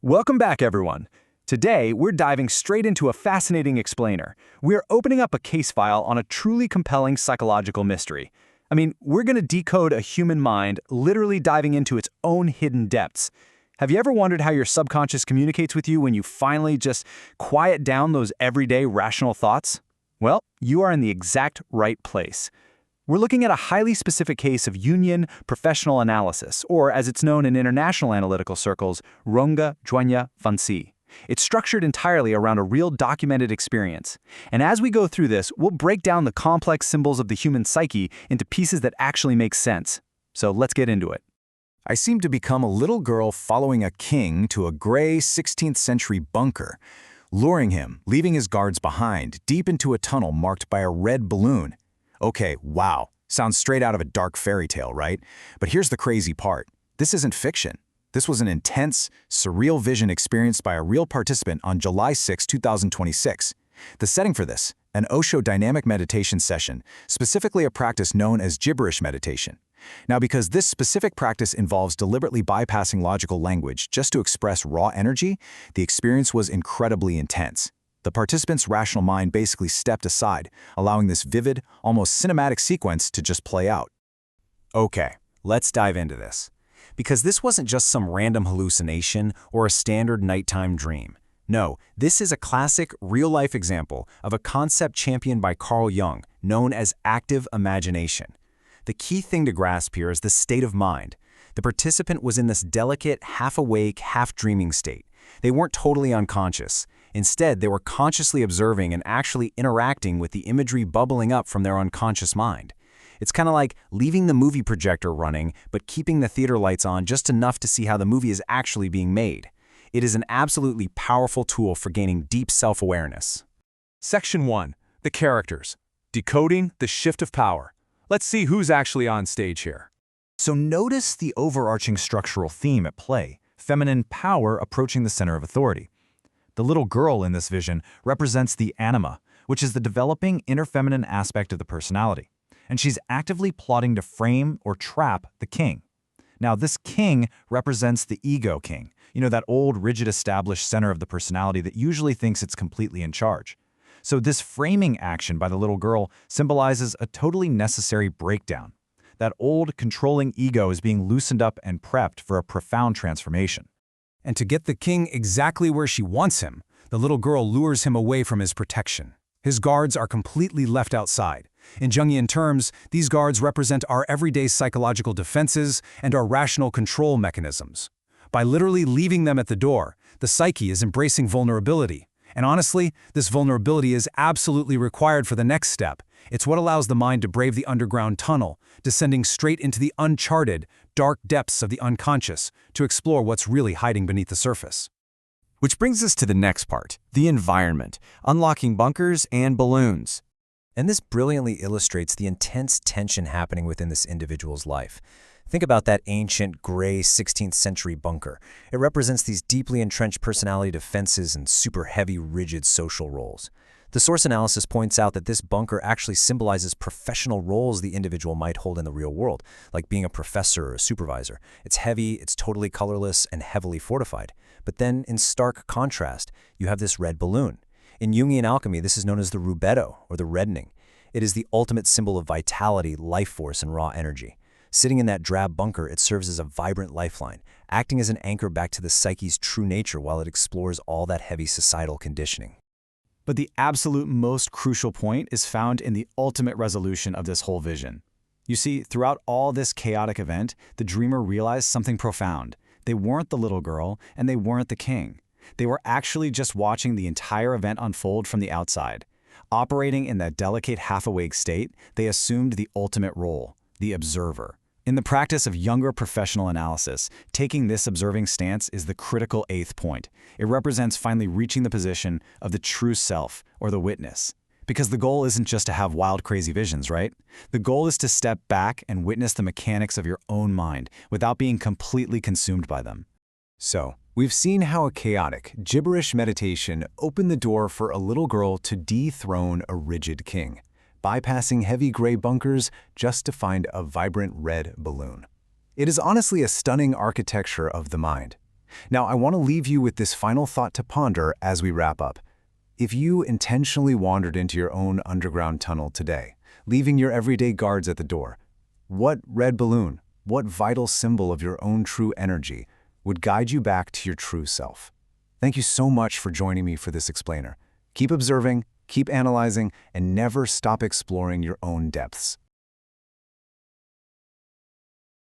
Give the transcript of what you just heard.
Welcome back, everyone. Today, we're diving straight into a fascinating explainer. We're opening up a case file on a truly compelling psychological mystery. We're going to decode a human mind, literally diving into its own hidden depths. Have you ever wondered how your subconscious communicates with you when you finally just quiet down those everyday rational thoughts? Well, you are in the exact right place. We're looking at a highly specific case of Jungian professional analysis, or as it's known in international analytical circles, Runge Junge Fancy. It's structured entirely around a real documented experience. And as we go through this, we'll break down the complex symbols of the human psyche into pieces that actually make sense. So let's get into it. I seemed to become a little girl following a king to a gray 16th century bunker, luring him, leaving his guards behind, deep into a tunnel marked by a red balloon. Okay, wow. Sounds straight out of a dark fairy tale, right? But here's the crazy part. This isn't fiction. This was an intense, surreal vision experienced by a real participant on July 6, 2026. The setting for this, an Osho dynamic meditation session, specifically a practice known as gibberish meditation. Now, because this specific practice involves deliberately bypassing logical language just to express raw energy, the experience was incredibly intense. The participant's rational mind basically stepped aside, allowing this vivid, almost cinematic sequence to just play out. Okay, let's dive into this. Because this wasn't just some random hallucination or a standard nighttime dream. No, this is a classic, real-life example of a concept championed by Carl Jung, known as active imagination. The key thing to grasp here is the state of mind. The participant was in this delicate, half-awake, half-dreaming state. They weren't totally unconscious. Instead, they were consciously observing and actually interacting with the imagery bubbling up from their unconscious mind. It's kind of like leaving the movie projector running, but keeping the theater lights on just enough to see how the movie is actually being made. It is an absolutely powerful tool for gaining deep self-awareness. Section 1. The characters. Decoding the shift of power. Let's see who's actually on stage here. So notice the overarching structural theme at play, feminine power approaching the center of authority. The little girl in this vision represents the anima, which is the developing inner feminine aspect of the personality. And she's actively plotting to frame or trap the king. Now, this king represents the ego king, that old, rigid, established center of the personality that usually thinks it's completely in charge. So this framing action by the little girl symbolizes a totally necessary breakdown. That old, controlling ego is being loosened up and prepped for a profound transformation. And to get the king exactly where she wants him, the little girl lures him away from his protection. His guards are completely left outside. In Jungian terms, these guards represent our everyday psychological defenses and our rational control mechanisms. By literally leaving them at the door, the psyche is embracing vulnerability. And honestly, this vulnerability is absolutely required for the next step. It's what allows the mind to brave the underground tunnel, descending straight into the uncharted, dark depths of the unconscious to explore what's really hiding beneath the surface. Which brings us to the next part, the environment, unlocking bunkers and balloons. And this brilliantly illustrates the intense tension happening within this individual's life. Think about that ancient, gray 16th century bunker. It represents these deeply entrenched personality defenses and super heavy, rigid social roles. The source analysis points out that this bunker actually symbolizes professional roles the individual might hold in the real world, like being a professor or a supervisor. It's heavy, it's totally colorless, and heavily fortified. But then, in stark contrast, you have this red balloon. In Jungian alchemy, this is known as the rubetto, or the reddening. It is the ultimate symbol of vitality, life force, and raw energy. Sitting in that drab bunker, it serves as a vibrant lifeline, acting as an anchor back to the psyche's true nature while it explores all that heavy societal conditioning. But the absolute most crucial point is found in the ultimate resolution of this whole vision. You see, throughout all this chaotic event, the dreamer realized something profound. They weren't the little girl, and they weren't the king. They were actually just watching the entire event unfold from the outside. Operating in that delicate half-awake state, they assumed the ultimate role, the observer. In the practice of Junger professional analysis, taking this observing stance is the critical 8th point. It represents finally reaching the position of the true self, or the witness. Because the goal isn't just to have wild, crazy visions, right? The goal is to step back and witness the mechanics of your own mind without being completely consumed by them. So, we've seen how a chaotic, gibberish meditation opened the door for a little girl to dethrone a rigid king, bypassing heavy gray bunkers just to find a vibrant red balloon. It is honestly a stunning architecture of the mind. Now, I want to leave you with this final thought to ponder as we wrap up. If you intentionally wandered into your own underground tunnel today, leaving your everyday guards at the door, what red balloon, what vital symbol of your own true energy would guide you back to your true self? Thank you so much for joining me for this explainer. Keep observing, keep analyzing, and never stop exploring your own depths.